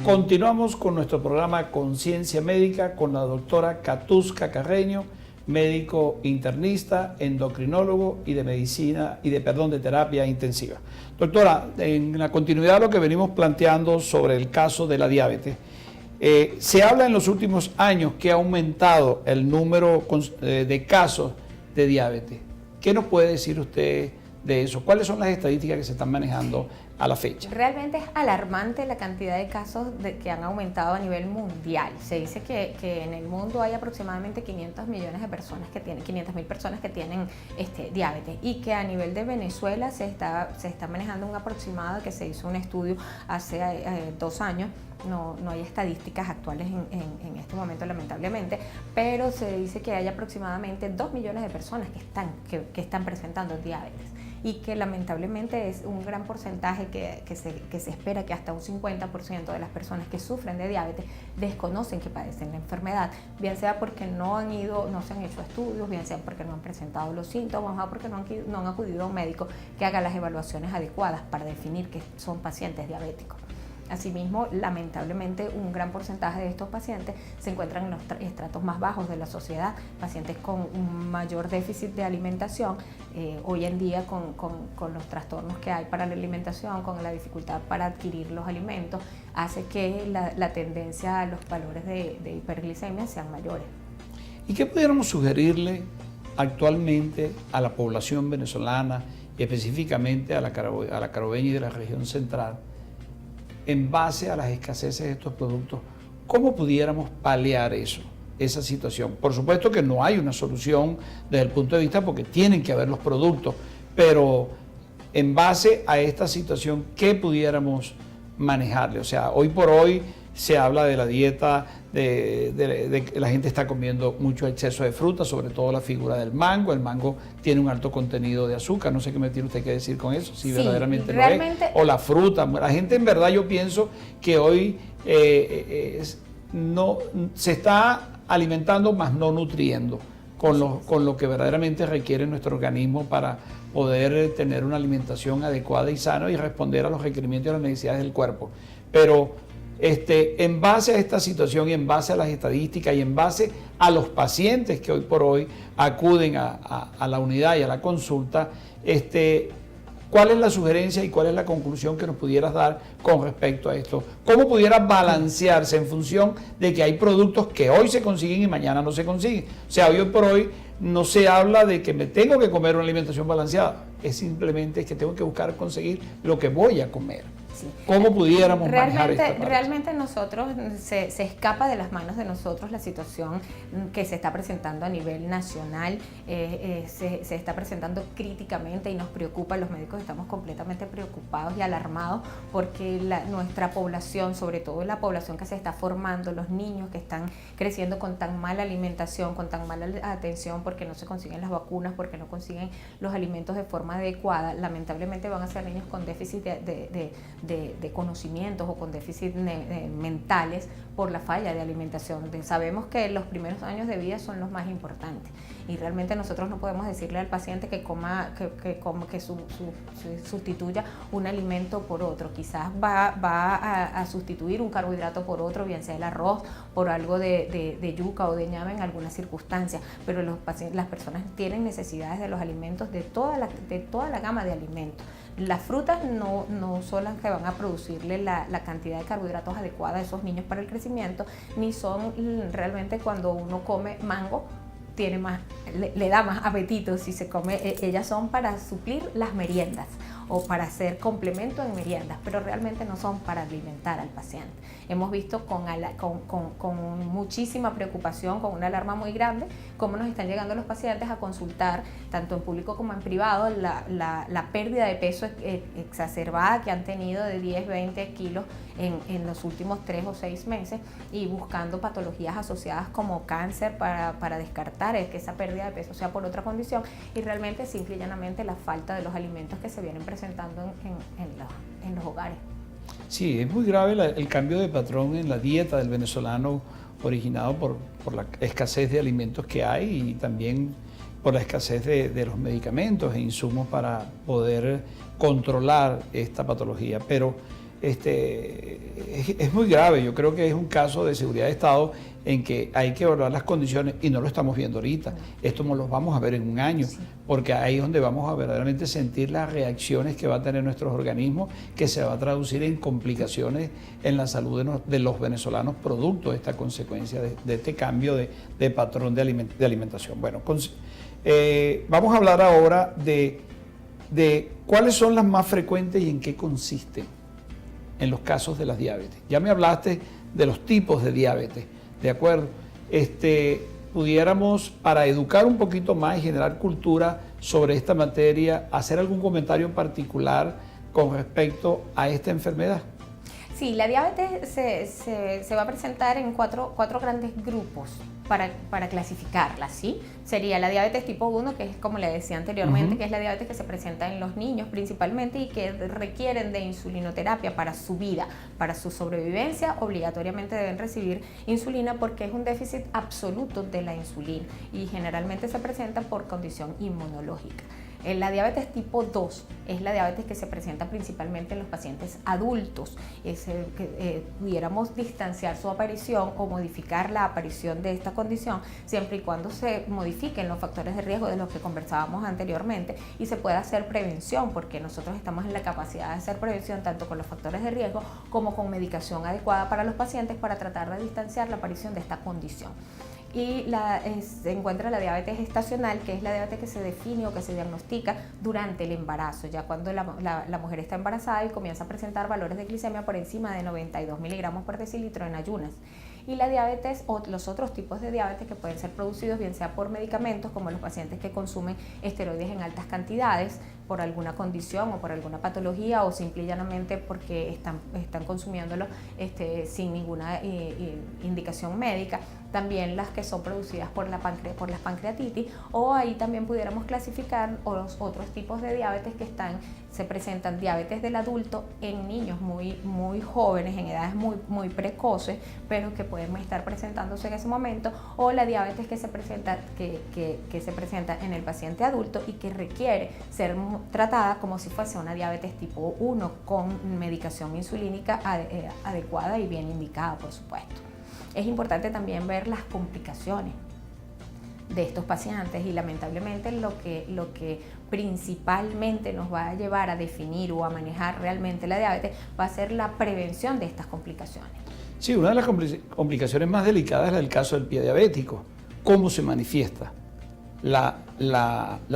Continuamos con nuestro programa Conciencia Médica con la doctora Katuska Carreño, médico internista, endocrinólogo y de medicina y de terapia intensiva. Doctora, en la continuidad de lo que venimos planteando sobre el caso de la diabetes, se habla en los últimos años que ha aumentado el número de casos de diabetes. ¿Qué nos puede decir usted de eso? ¿Cuáles son las estadísticas que se están manejando a la fecha? Realmente es alarmante la cantidad de casos que han aumentado a nivel mundial. Se dice que en el mundo hay aproximadamente 500 millones de personas que tienen, 500.000 personas que tienen diabetes, y que a nivel de Venezuela se está manejando un aproximado que se hizo un estudio hace 2 años. No hay estadísticas actuales en este momento, lamentablemente, pero se dice que hay aproximadamente 2 millones de personas que están presentando diabetes, y que lamentablemente es un gran porcentaje que se espera que hasta un 50% de las personas que sufren de diabetes desconocen que padecen la enfermedad, bien sea porque no se han hecho estudios, bien sea porque no han presentado los síntomas o porque no han acudido a un médico que haga las evaluaciones adecuadas para definir que son pacientes diabéticos. Asimismo, lamentablemente, un gran porcentaje de estos pacientes se encuentran en los estratos más bajos de la sociedad, pacientes con un mayor déficit de alimentación. Hoy en día, con los trastornos que hay para la alimentación, con la dificultad para adquirir los alimentos, hace que la tendencia a los valores de hiperglicemia sean mayores. ¿Y qué pudiéramos sugerirle actualmente a la población venezolana y específicamente a la carabobeña y de la región central, en base a las escaseces de estos productos? ¿Cómo pudiéramos paliar esa situación? Por supuesto que no hay una solución desde el punto de vista porque tienen que haber los productos, pero en base a esta situación, ¿qué pudiéramos manejarle? O sea, hoy por hoy se habla de la dieta, de que la gente está comiendo mucho exceso de fruta, sobre todo la figura del mango. El mango tiene un alto contenido de azúcar, no sé qué me tiene usted que decir con eso, si sí, verdaderamente lo es. O la fruta, la gente en verdad, yo pienso que hoy no se está alimentando más no nutriendo con lo que verdaderamente requiere nuestro organismo para poder tener una alimentación adecuada y sana y responder a los requerimientos y a las necesidades del cuerpo. Pero en base a esta situación y en base a las estadísticas y en base a los pacientes que hoy por hoy acuden a la unidad y a la consulta, ¿cuál es la sugerencia y cuál es la conclusión que nos pudieras dar con respecto a esto? ¿Cómo pudiera balancearse en función de que hay productos que hoy se consiguen y mañana no se consiguen? O sea, hoy por hoy no se habla de que me tengo que comer una alimentación balanceada, es simplemente que tengo que buscar conseguir lo que voy a comer. Sí. ¿Cómo pudiéramos manejar esta parte? Realmente nosotros, se escapa de las manos de nosotros la situación que se está presentando a nivel nacional, se está presentando críticamente y nos preocupa. Los médicos estamos completamente preocupados y alarmados porque nuestra población, sobre todo la población que se está formando, los niños que están creciendo con tan mala alimentación, con tan mala atención, porque no se consiguen las vacunas, porque no consiguen los alimentos de forma adecuada, lamentablemente van a ser niños con déficit de conocimientos o con déficit mentales por la falla de alimentación. Sabemos que los primeros años de vida son los más importantes y realmente nosotros no podemos decirle al paciente que sustituya un alimento por otro. Quizás va a sustituir un carbohidrato por otro, bien sea el arroz, por algo de yuca o de ñame en algunas circunstancias, pero las personas tienen necesidades de los alimentos, de toda la gama de alimentos. Las frutas no son las que van a producirle la cantidad de carbohidratos adecuada a esos niños para el crecimiento, ni son realmente cuando uno come mango, le da más apetito si se come. Ellas son para suplir las meriendas o para hacer complemento en meriendas, pero realmente no son para alimentar al paciente. Hemos visto con muchísima preocupación, con una alarma muy grande, cómo nos están llegando los pacientes a consultar, tanto en público como en privado, la pérdida de peso exacerbada que han tenido de 10, 20 kilos en los últimos 3 o 6 meses, y buscando patologías asociadas como cáncer para descartar que esa pérdida de peso sea por otra condición, y realmente simple y llanamente la falta de los alimentos que se vienen presentando en los hogares. Sí, es muy grave el cambio de patrón en la dieta del venezolano, originado por la escasez de alimentos que hay y también por la escasez de los medicamentos e insumos para poder controlar esta patología. Pero es muy grave. Yo creo que es un caso de seguridad de Estado en que hay que evaluar las condiciones y no lo estamos viendo ahorita. Esto no lo vamos a ver en un año, porque ahí es donde vamos a verdaderamente sentir las reacciones que va a tener nuestros organismos, que se va a traducir en complicaciones en la salud de los venezolanos producto de esta consecuencia, de este cambio de patrón de alimentación. Bueno, vamos a hablar ahora de cuáles son las más frecuentes y en qué consisten en los casos de las diabetes. Ya me hablaste de los tipos de diabetes, ¿de acuerdo? Pudiéramos, para educar un poquito más y generar cultura sobre esta materia, hacer algún comentario particular con respecto a esta enfermedad. Sí, la diabetes se va a presentar en cuatro grandes grupos para clasificarla, ¿sí? Sería la diabetes tipo 1, que es como le decía anteriormente, que es la diabetes que se presenta en los niños principalmente y que requieren de insulinoterapia para su vida, para su sobrevivencia, obligatoriamente deben recibir insulina porque es un déficit absoluto de la insulina y generalmente se presenta por condición inmunológica. La diabetes tipo 2 es la diabetes que se presenta principalmente en los pacientes adultos. Pudiéramos distanciar su aparición o modificar la aparición de esta condición siempre y cuando se modifiquen los factores de riesgo de los que conversábamos anteriormente y se pueda hacer prevención, porque nosotros estamos en la capacidad de hacer prevención tanto con los factores de riesgo como con medicación adecuada para los pacientes para tratar de distanciar la aparición de esta condición. Y se encuentra la diabetes gestacional, que es la diabetes que se define o que se diagnostica durante el embarazo, ya cuando la mujer está embarazada y comienza a presentar valores de glicemia por encima de 92 miligramos por decilitro en ayunas. Y la diabetes o los otros tipos de diabetes que pueden ser producidos bien sea por medicamentos, como los pacientes que consumen esteroides en altas cantidades por alguna condición o por alguna patología o simple y llanamente porque están consumiéndolo sin ninguna indicación médica. También las que son producidas por las pancreatitis, o ahí también pudiéramos clasificar los otros tipos de diabetes que se presentan diabetes del adulto en niños muy jóvenes, en edades muy precoces, pero que pueden estar presentándose en ese momento, o la diabetes que se presenta en el paciente adulto y que requiere ser tratada como si fuese una diabetes tipo 1 con medicación insulínica adecuada y bien indicada, por supuesto. Es importante también ver las complicaciones de estos pacientes y lamentablemente lo que principalmente nos va a llevar a definir o a manejar realmente la diabetes va a ser la prevención de estas complicaciones. Sí, una de las complicaciones más delicadas es el caso del pie diabético. ¿Cómo se manifiesta la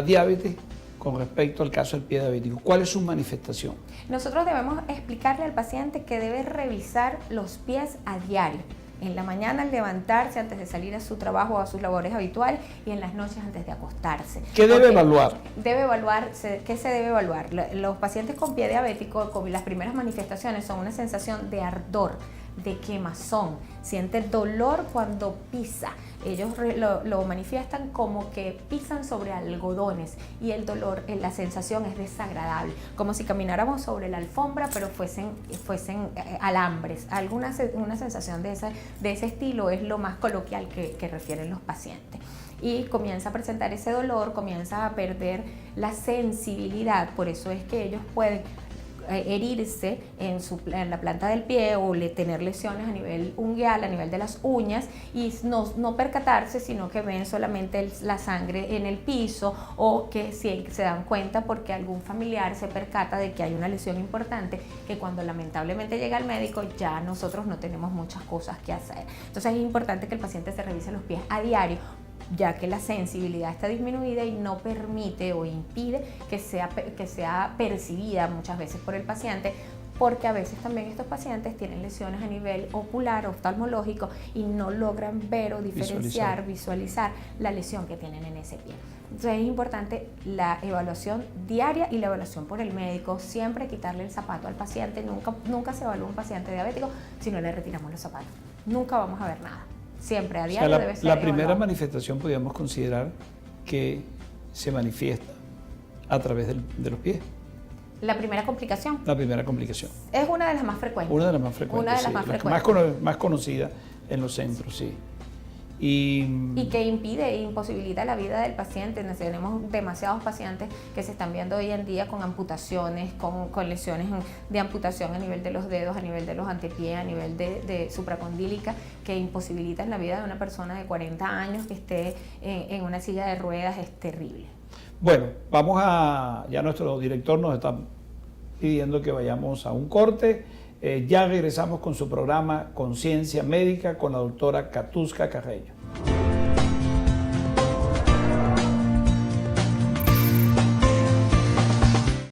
diabetes con respecto al caso del pie diabético? ¿Cuál es su manifestación? Nosotros debemos explicarle al paciente que debe revisar los pies a diario. En la mañana al levantarse antes de salir a su trabajo o a sus labores habituales y en las noches antes de acostarse. ¿Qué debe evaluar? ¿Qué se debe evaluar? Los pacientes con pie diabético, las primeras manifestaciones son una sensación de ardor, de quemazón, siente dolor cuando pisa. Ellos lo manifiestan como que pisan sobre algodones y el dolor, la sensación es desagradable, como si camináramos sobre la alfombra pero fuesen alambres. Una sensación de ese estilo es lo más coloquial que refieren los pacientes. Y comienza a presentar ese dolor, comienza a perder la sensibilidad, por eso es que ellos pueden herirse en la planta del pie o tener lesiones a nivel ungueal, a nivel de las uñas y no percatarse, sino que ven solamente la sangre en el piso o que se dan cuenta porque algún familiar se percata de que hay una lesión importante que cuando lamentablemente llega al médico ya nosotros no tenemos muchas cosas que hacer. Entonces es importante que el paciente se revise los pies a diario, ya que la sensibilidad está disminuida y no permite o impide que sea percibida muchas veces por el paciente, porque a veces también estos pacientes tienen lesiones a nivel ocular, oftalmológico y no logran ver o diferenciar, visualizar la lesión que tienen en ese pie. Entonces es importante la evaluación diaria y la evaluación por el médico, siempre quitarle el zapato al paciente, nunca se evalúa un paciente diabético si no le retiramos los zapatos, nunca vamos a ver nada. Siempre a diario debe ser la primera manifestación podríamos considerar que se manifiesta a través de los pies. La primera complicación. La primera complicación. Es una de las más frecuentes. Una de las más frecuentes. Una de las sí, más frecuentes. Más conocida en los centros, sí. Y que impide e imposibilita la vida del paciente. Tenemos demasiados pacientes que se están viendo hoy en día con amputaciones, con lesiones de amputación a nivel de los dedos, a nivel de los antepiés, a nivel de supracondílica, que imposibilitan la vida de una persona de 40 años que esté en una silla de ruedas. Es terrible. Bueno, ya nuestro director nos está pidiendo que vayamos a un corte. Ya regresamos con su programa Conciencia Médica con la doctora Katuska Carreño.